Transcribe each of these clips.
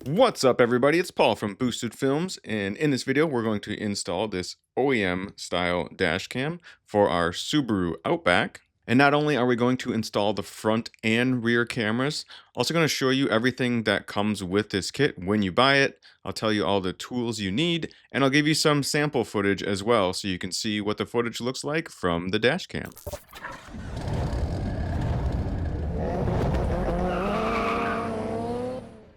What's up, everybody? It's Paul from Boosted Films, and in this video we're going to install this OEM style dash cam for our Subaru Outback. And not only are we going to install the front and rear cameras, also going to show you everything that comes with this kit when you buy it. I'll tell you all the tools you need, and I'll give you some sample footage as well so you can see what the footage looks like from the dash cam.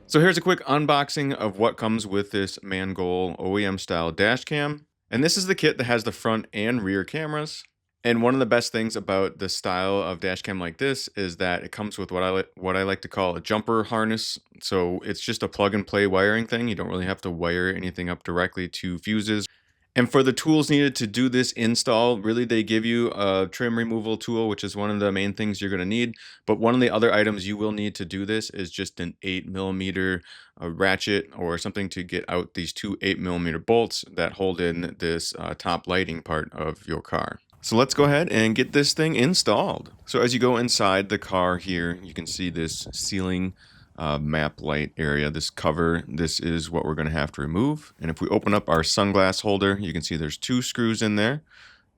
So here's a quick unboxing of what comes with this Mangoal OEM style dash cam. And this is the kit that has the front and rear cameras. And one of the best things about the style of dash cam like this is that it comes with what I like to call a jumper harness. So it's just a plug and play wiring thing. You don't really have to wire anything up directly to fuses. And for the tools needed to do this install, really they give you a trim removal tool, which is one of the main things you're going to need. But one of the other items you will need to do this is just an 8mm ratchet or something to get out these two 8mm bolts that hold in this top lighting part of your car. So let's go ahead and get this thing installed. So as you go inside the car here, you can see this ceiling map light area, this cover. This is what we're going to have to remove. And if we open up our sunglass holder, you can see there's two screws in there.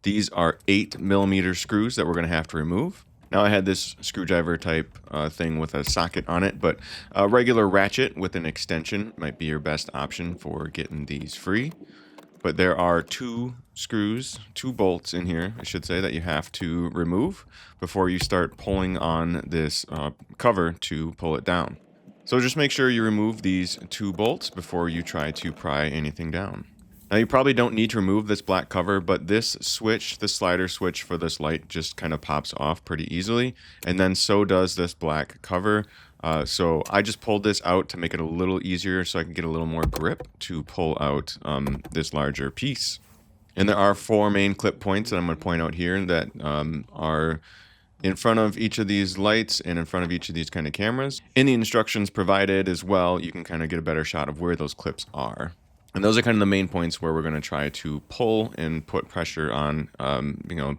These are 8mm screws that we're going to have to remove. Now I had this screwdriver type thing with a socket on it, but a regular ratchet with an extension might be your best option for getting these free. But there are two screws, two bolts in here, I should say, that you have to remove before you start pulling on this cover to pull it down. So just make sure you remove these two bolts before you try to pry anything down. Now you probably don't need to remove this black cover, but this switch, the slider switch for this light, just kind of pops off pretty easily. And then so does this black cover. So I just pulled this out to make it a little easier so I can get a little more grip to pull out this larger piece. And there are four main clip points that I'm going to point out here that are in front of each of these lights and in front of each of these kind of cameras. In the instructions provided as well, you can kind of get a better shot of where those clips are. And those are kind of the main points where we're going to try to pull and put pressure on,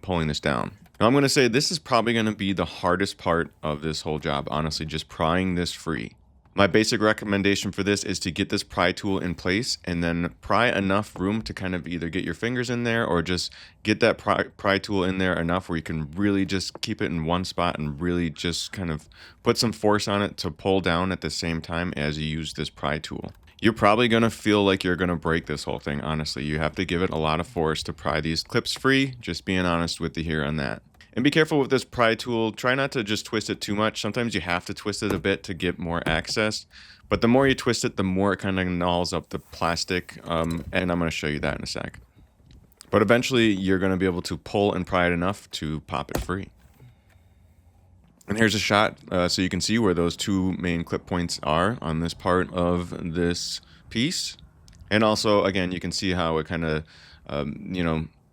pulling this down. Now I'm going to say this is probably going to be the hardest part of this whole job, honestly, just prying this free. My basic recommendation for this is to get this pry tool in place and then pry enough room to kind of either get your fingers in there or just get that pry tool in there enough where you can really just keep it in one spot and really just kind of put some force on it to pull down at the same time as you use this pry tool. You're probably going to feel like you're going to break this whole thing, honestly. You have to give it a lot of force to pry these clips free, just being honest with you here on that. And be careful with this pry tool. Try not to just twist it too much. Sometimes you have to twist it a bit to get more access. But the more you twist it, the more it kind of gnaws up the plastic. And I'm going to show you that in a sec. But eventually, you're going to be able to pull and pry it enough to pop it free. And here's a shot so you can see where those two main clip points are on this part of this piece. And also, again, you can see how it kind of,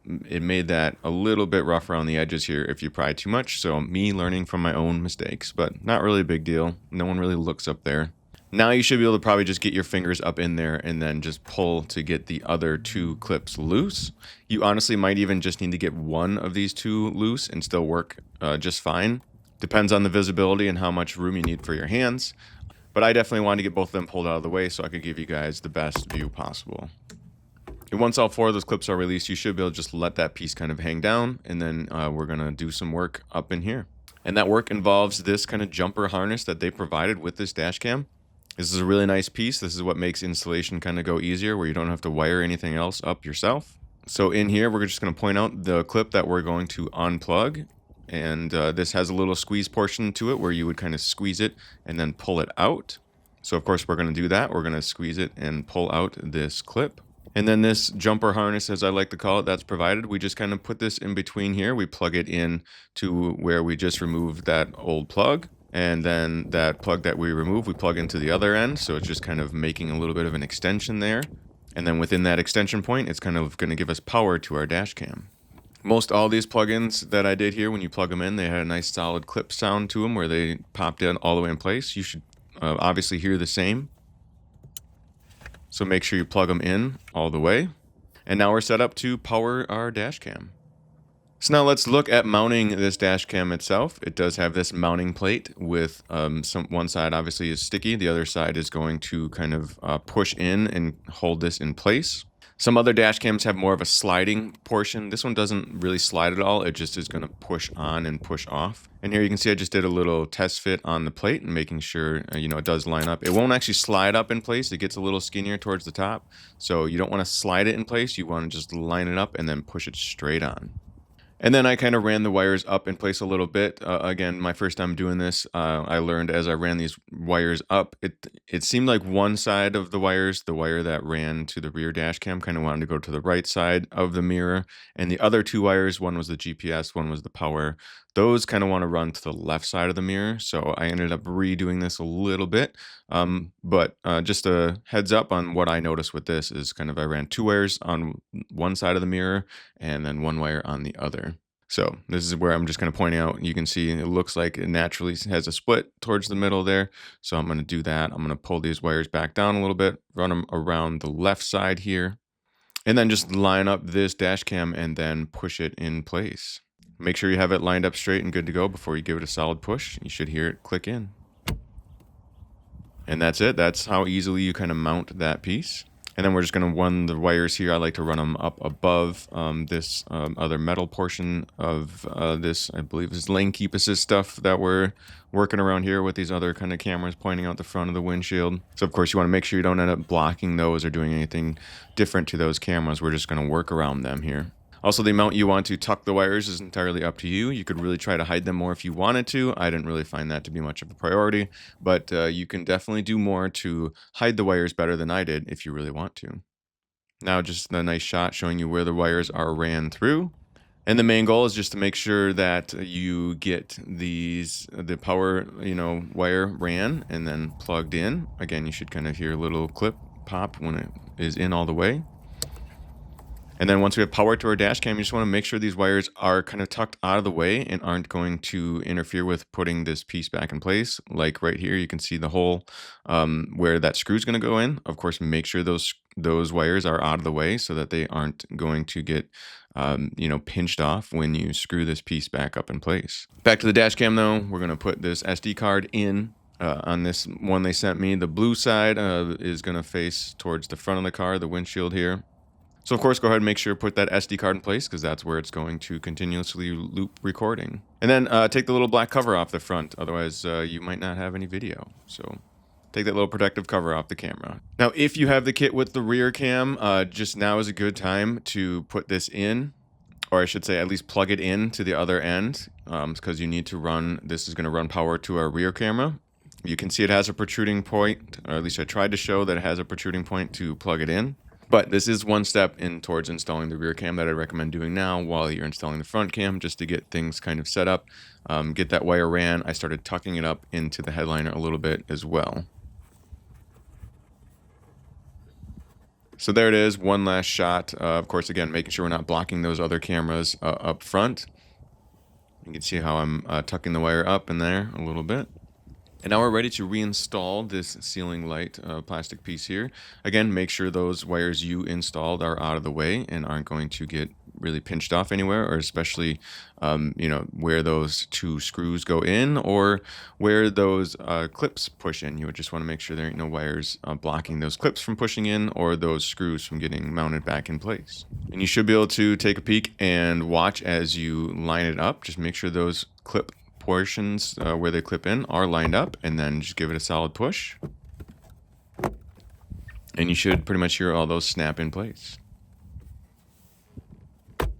it made that a little bit rough around the edges here if you pry too much. So me learning from my own mistakes, but not really a big deal. No one really looks up there. Now you should be able to probably just get your fingers up in there and then just pull to get the other two clips loose. You honestly might even just need to get one of these two loose and still work just fine. Depends on the visibility and how much room you need for your hands. But I definitely wanted to get both of them pulled out of the way so I could give you guys the best view possible. And once all four of those clips are released, you should be able to just let that piece kind of hang down, and then we're going to do some work up in here. And that work involves this kind of jumper harness that they provided with this dash cam. This is a really nice piece. This is what makes installation kind of go easier, where you don't have to wire anything else up yourself. So in here, we're just going to point out the clip that we're going to unplug. And this has a little squeeze portion to it where you would kind of squeeze it and then pull it out. So of course, we're going to do that. We're going to squeeze it and pull out this clip. And then this jumper harness, as I like to call it, that's provided. We just kind of put this in between here. We plug it in to where we just removed that old plug. And then that plug that we remove, we plug into the other end. So it's just kind of making a little bit of an extension there. And then within that extension point, it's kind of going to give us power to our dash cam. Most all these plugins that I did here, when you plug them in, they had a nice solid clip sound to them where they popped in all the way in place. You should obviously hear the same. So make sure you plug them in all the way. And now we're set up to power our dash cam. So now let's look at mounting this dash cam itself. It does have this mounting plate with one side obviously is sticky. The other side is going to kind of push in and hold this in place. Some other dash cams have more of a sliding portion. This one doesn't really slide at all. It just is going to push on and push off. And here you can see I just did a little test fit on the plate and making sure, it does line up. It won't actually slide up in place. It gets a little skinnier towards the top. So you don't want to slide it in place. You want to just line it up and then push it straight on. And then I kind of ran the wires up in place a little bit. Again, my first time doing this, I learned as I ran these wires up, it seemed like one side of the wires, the wire that ran to the rear dash cam, kind of wanted to go to the right side of the mirror. And the other two wires, one was the GPS, one was the power. Those kind of want to run to the left side of the mirror. So I ended up redoing this a little bit. But just a heads up on what I noticed with this is kind of I ran two wires on one side of the mirror and then one wire on the other. So this is where I'm just kind of pointing out, you can see it looks like it naturally has a split towards the middle there. So I'm going to do that. I'm going to pull these wires back down a little bit, run them around the left side here, and then just line up this dash cam and then push it in place. Make sure you have it lined up straight and good to go before you give it a solid push. You should hear it click in. And that's it. That's how easily you kind of mount that piece. And then we're just going to run the wires here. I like to run them up above this other metal portion of this, I believe is lane keep assist stuff that we're working around here with these other kind of cameras pointing out the front of the windshield. So of course you want to make sure you don't end up blocking those or doing anything different to those cameras. We're just going to work around them here. Also, the amount you want to tuck the wires is entirely up to you. You could really try to hide them more if you wanted to. I didn't really find that to be much of a priority, but you can definitely do more to hide the wires better than I did if you really want to. Now, just a nice shot showing you where the wires are ran through. And the main goal is just to make sure that you get the power, wire ran and then plugged in. Again, you should kind of hear a little clip pop when it is in all the way. And then once we have power to our dash cam, you just want to make sure these wires are kind of tucked out of the way and aren't going to interfere with putting this piece back in place. Like right here, you can see the hole where that screw is going to go in. Of course, make sure those wires are out of the way so that they aren't going to get pinched off when you screw this piece back up in place. Back to the dash cam though, we're going to put this SD card in. On this one they sent me, the blue side is going to face towards the front of the car, the windshield here. So of course, go ahead and make sure to put that SD card in place because that's where it's going to continuously loop recording. And then take the little black cover off the front, otherwise you might not have any video. So take that little protective cover off the camera. Now, if you have the kit with the rear cam, just now is a good time to put this in, or I should say at least plug it in to the other end because you need to run, this is going to run power to our rear camera. You can see it has a protruding point, or at least I tried to show that it has a protruding point to plug it in. But this is one step in towards installing the rear cam that I recommend doing now while you're installing the front cam, just to get things kind of set up. Get that wire ran. I started tucking it up into the headliner a little bit as well. So there it is, one last shot. Of course, again, making sure we're not blocking those other cameras up front. You can see how I'm tucking the wire up in there a little bit. And now we're ready to reinstall this ceiling light plastic piece here. Again, make sure those wires you installed are out of the way and aren't going to get really pinched off anywhere, or especially, where those two screws go in or where those clips push in. You would just want to make sure there ain't no wires blocking those clips from pushing in or those screws from getting mounted back in place. And you should be able to take a peek and watch as you line it up. Just make sure those clip portions where they clip in are lined up, and then just give it a solid push and you should pretty much hear all those snap in place. And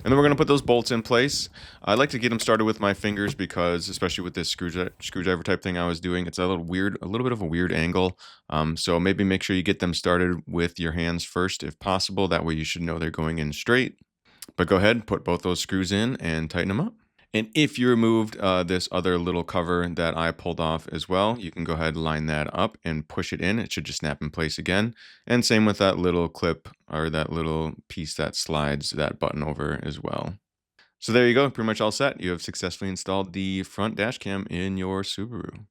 then we're going to put those bolts in place. I like to get them started with my fingers because, especially with this screwdriver type thing I was doing, it's a little bit of a weird angle. So maybe make sure you get them started with your hands first if possible. That way you should know they're going in straight. But go ahead and put both those screws in and tighten them up. And if you removed this other little cover that I pulled off as well, you can go ahead and line that up and push it in. It should just snap in place again. And same with that little clip or that little piece that slides that button over as well. So there you go, pretty much all set. You have successfully installed the front dash cam in your Subaru.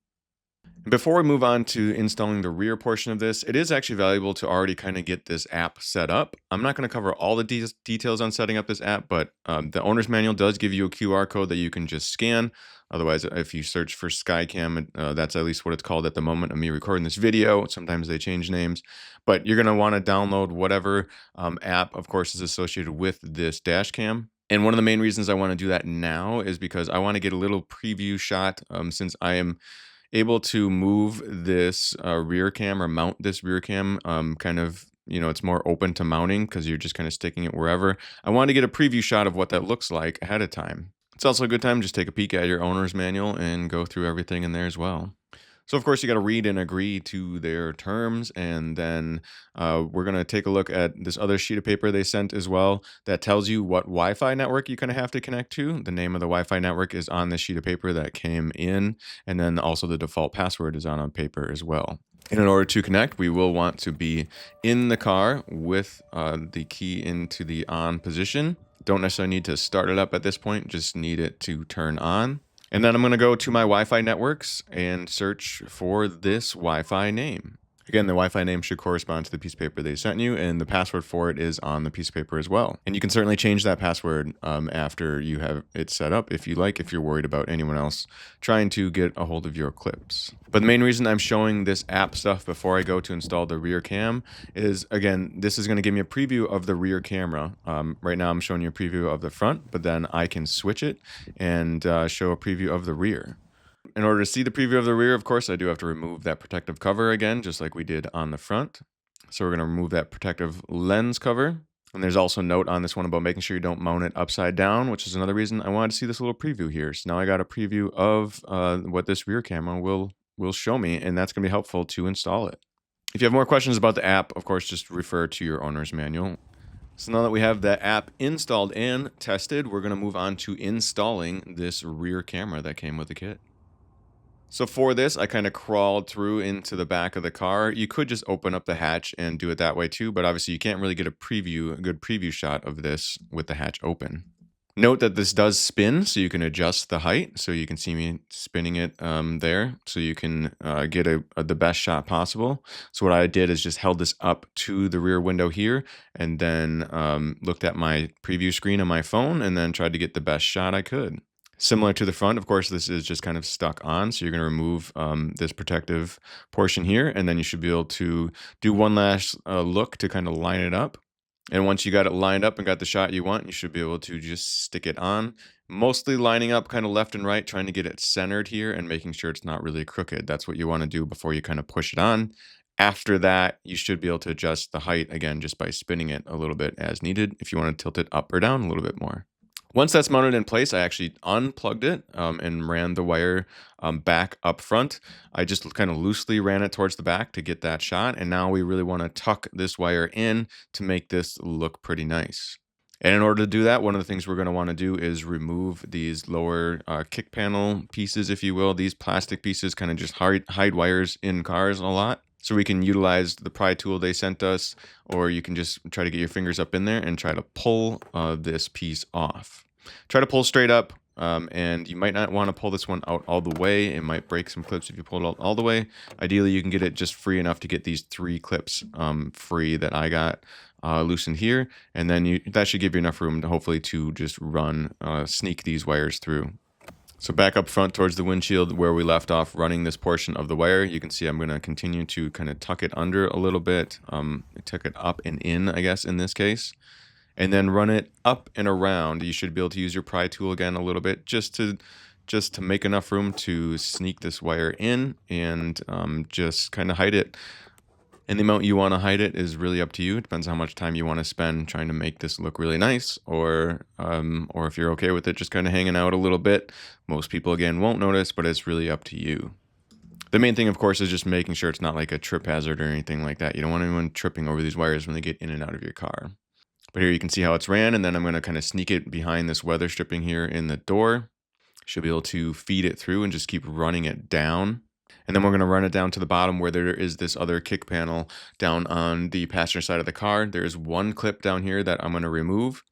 Before we move on to installing the rear portion of this, it is actually valuable to already kind of get this app set up. I'm not going to cover all the details on setting up this app, but the owner's manual does give you a QR code that you can just scan. Otherwise, if you search for Skycam, that's at least what it's called at the moment of me recording this video. Sometimes they change names, but you're going to want to download whatever app, of course, is associated with this dash cam. And one of the main reasons I want to do that now is because I want to get a little preview shot since I am able to move this rear cam or mount this rear cam kind of, it's more open to mounting because you're just kind of sticking it wherever. I want to get a preview shot of what that looks like ahead of time. It's also a good time to just take a peek at your owner's manual and go through everything in there as well. So of course you got to read and agree to their terms, and then we're going to take a look at this other sheet of paper they sent as well that tells you what Wi-Fi network you kind of have to connect to. The name of the Wi-Fi network is on this sheet of paper that came in, and then also the default password is on paper as well. And in order to connect, we will want to be in the car with the key into the on position. Don't necessarily need to start it up at this point, just need it to turn on. And then I'm going to go to my Wi-Fi networks and search for this Wi-Fi name. Again, the Wi-Fi name should correspond to the piece of paper they sent you, and the password for it is on the piece of paper as well. And you can certainly change that password after you have it set up if you like, if you're worried about anyone else trying to get a hold of your clips. But the main reason I'm showing this app stuff before I go to install the rear cam is, again, this is going to give me a preview of the rear camera. Right now I'm showing you a preview of the front, but then I can switch it and show a preview of the rear. In order to see the preview of the rear, of course, I do have to remove that protective cover again, just like we did on the front. So we're going to remove that protective lens cover. And there's also a note on this one about making sure you don't mount it upside down, which is another reason I wanted to see this little preview here. So now I got a preview of what this rear camera will show me, and that's going to be helpful to install it. If you have more questions about the app, of course, just refer to your owner's manual. So now that we have the app installed and tested, we're going to move on to installing this rear camera that came with the kit. So for this, I kind of crawled through into the back of the car. You could just open up the hatch and do it that way too, but obviously you can't really get a good preview shot of this with the hatch open. Note that this does spin, so you can adjust the height. So you can see me spinning it there, so you can get the best shot possible. So what I did is just held this up to the rear window here, and then looked at my preview screen on my phone, and then tried to get the best shot I could. Similar to the front, of course, this is just kind of stuck on. So you're going to remove this protective portion here, and then you should be able to do one last look to kind of line it up. And once you got it lined up and got the shot you want, you should be able to just stick it on. Mostly lining up kind of left and right, trying to get it centered here and making sure it's not really crooked. That's what you want to do before you kind of push it on. After that, you should be able to adjust the height again just by spinning it a little bit as needed if you want to tilt it up or down a little bit more. Once that's mounted in place, I actually unplugged it and ran the wire back up front. I just kind of loosely ran it towards the back to get that shot. And now we really want to tuck this wire in to make this look pretty nice. And in order to do that, one of the things we're going to want to do is remove these lower kick panel pieces, if you will. These plastic pieces kind of just hide wires in cars a lot. So we can utilize the pry tool they sent us, or you can just try to get your fingers up in there and try to pull this piece off. Try to pull straight up, and you might not want to pull this one out all the way. It might break some clips if you pull it out all the way. Ideally, you can get it just free enough to get these 3 clips free that I got loosened here, and then that should give you enough room to hopefully to just sneak these wires through. So back up front towards the windshield where we left off running this portion of the wire, you can see I'm going to continue to kind of tuck it under a little bit, tuck it up and in, I guess, in this case, and then run it up and around. You should be able to use your pry tool again a little bit just to make enough room to sneak this wire in and just kind of hide it. And the amount you want to hide it is really up to you. It depends how much time you want to spend trying to make this look really nice, or if you're okay with it just kind of hanging out a little bit. Most people, again, won't notice, but it's really up to you. The main thing, of course, is just making sure it's not like a trip hazard or anything like that. You don't want anyone tripping over these wires when they get in and out of your car. But here you can see how it's ran, and then I'm going to kind of sneak it behind this weather stripping here in the door. Should be able to feed it through and just keep running it down. And then we're going to run it down to the bottom where there is this other kick panel down on the passenger side of the car. There is one clip down here that I'm going to remove.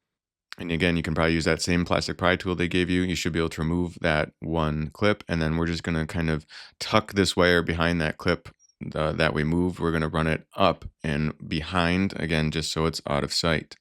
And again, you can probably use that same plastic pry tool they gave you. You should be able to remove that one clip. And then we're just going to kind of tuck this wire behind that clip that we moved. We're going to run it up and behind, again, just so it's out of sight.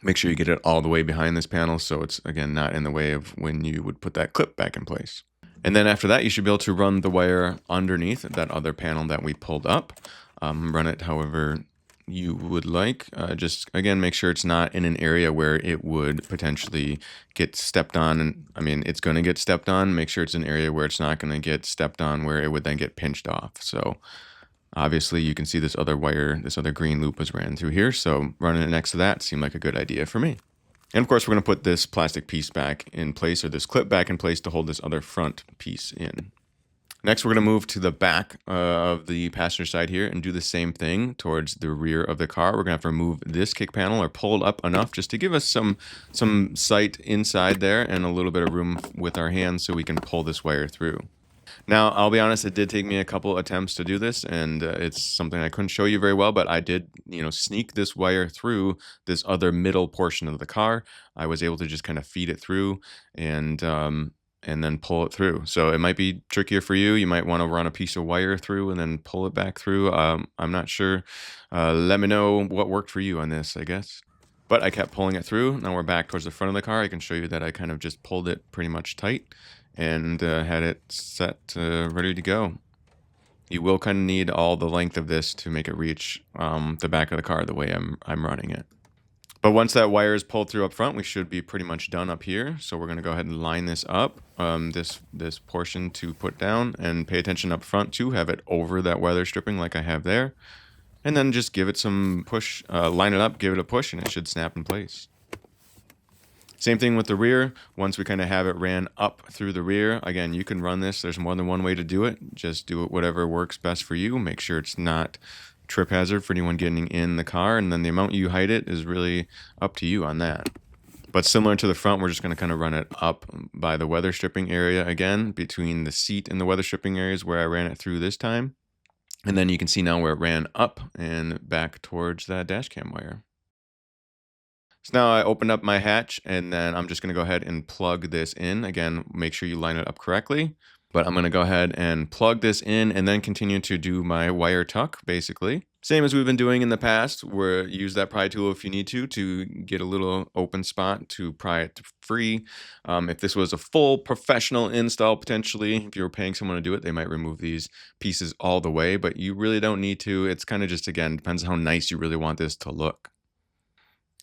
Make sure you get it all the way behind this panel so it's, again, not in the way of when you would put that clip back in place. And then after that, you should be able to run the wire underneath that other panel that we pulled up. Run it however you would like. Just, again, make sure it's not in an area where it would potentially get stepped on. And I mean, it's going to get stepped on. Make sure it's an area where it's not going to get stepped on where it would then get pinched off. So obviously you can see this other wire, this other green loop was ran through here. So running it next to that seemed like a good idea for me. And of course, we're going to put this plastic piece back in place, or this clip back in place to hold this other front piece in. Next, we're going to move to the back of the passenger side here and do the same thing towards the rear of the car. We're going to have to remove this kick panel or pull it up enough just to give us some sight inside there and a little bit of room with our hands so we can pull this wire through. Now, I'll be honest, it did take me a couple attempts to do this, and it's something I couldn't show you very well, but I did, sneak this wire through this other middle portion of the car. I was able to just kind of feed it through and then pull it through. So it might be trickier for you. You might want to run a piece of wire through and then pull it back through. I'm not sure. Let me know what worked for you on this, I guess. But I kept pulling it through. Now we're back towards the front of the car. I can show you that I kind of just pulled it pretty much tight and had it set ready to go. You will kind of need all the length of this to make it reach the back of the car the way I'm running it. But once that wire is pulled through up front, we should be pretty much done up here. So we're going to go ahead and line this up, this portion to put down, and pay attention up front to have it over that weather stripping like I have there. And then just give it some push, line it up, give it a push, and it should snap in place. Same thing with the rear. Once we kind of have it ran up through the rear, again, you can run this. There's more than one way to do it. Just do it whatever works best for you. Make sure it's not trip hazard for anyone getting in the car, and then the amount you height it is really up to you on that. But similar to the front, we're just going to kind of run it up by the weather stripping area again, between the seat and the weather stripping areas where I ran it through this time. And then you can see now where it ran up and back towards that dash cam wire. So now I opened up my hatch, and then I'm just going to go ahead and plug this in. Again, make sure you line it up correctly. But I'm going to go ahead and plug this in and then continue to do my wire tuck, basically. Same as we've been doing in the past, where use that pry tool if you need to get a little open spot to pry it free. If this was a full professional install, potentially, if you were paying someone to do it, they might remove these pieces all the way, but you really don't need to. It's kind of just, again, depends on how nice you really want this to look.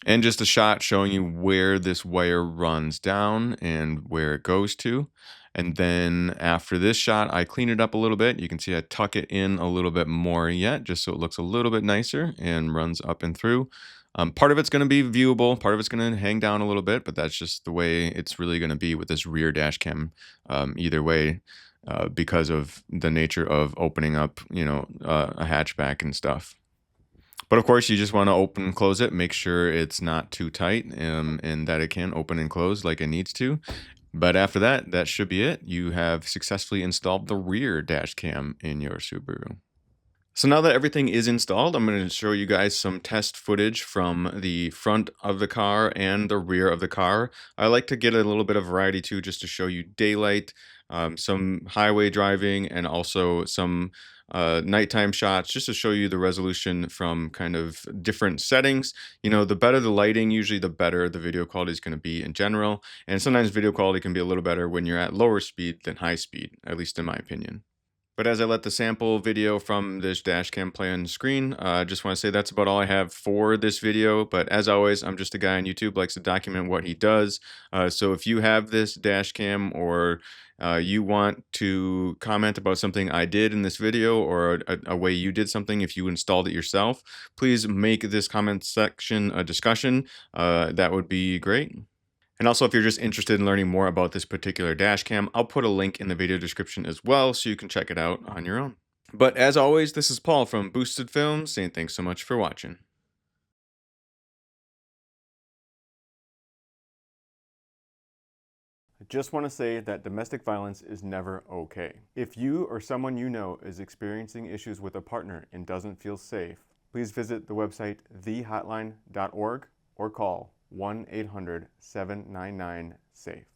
And just a shot showing you where this wire runs down and where it goes to. And then after this shot, I clean it up a little bit. You can see I tuck it in a little bit more yet, just so it looks a little bit nicer and runs up and through. Part of it's going to be viewable. Part of it's going to hang down a little bit, but that's just the way it's really going to be with this rear dash cam either way, because of the nature of opening up, a hatchback and stuff. But of course, you just want to open and close it. Make sure it's not too tight and that it can open and close like it needs to. But after that, that should be it. You have successfully installed the rear dash cam in your Subaru. So now that everything is installed, I'm going to show you guys some test footage from the front of the car and the rear of the car. I like to get a little bit of variety too, just to show you daylight, some highway driving, and also some nighttime shots, just to show you the resolution from kind of different settings. The better the lighting, usually the better the video quality is going to be in general. And sometimes video quality can be a little better when you're at lower speed than high speed, at least in my opinion. But as I let the sample video from this dash cam play on the screen, I just want to say that's about all I have for this video. But as always, I'm just a guy on YouTube, likes to document what he does. So if you have this dash cam, or you want to comment about something I did in this video, or a way you did something if you installed it yourself, please make this comment section a discussion. That would be great. And also, if you're just interested in learning more about this particular dash cam, I'll put a link in the video description as well, so you can check it out on your own. But as always, this is Paul from Boosted Films, saying thanks so much for watching. I just want to say that domestic violence is never okay. If you or someone you know is experiencing issues with a partner and doesn't feel safe, please visit the website thehotline.org or call 1-800-799-SAFE.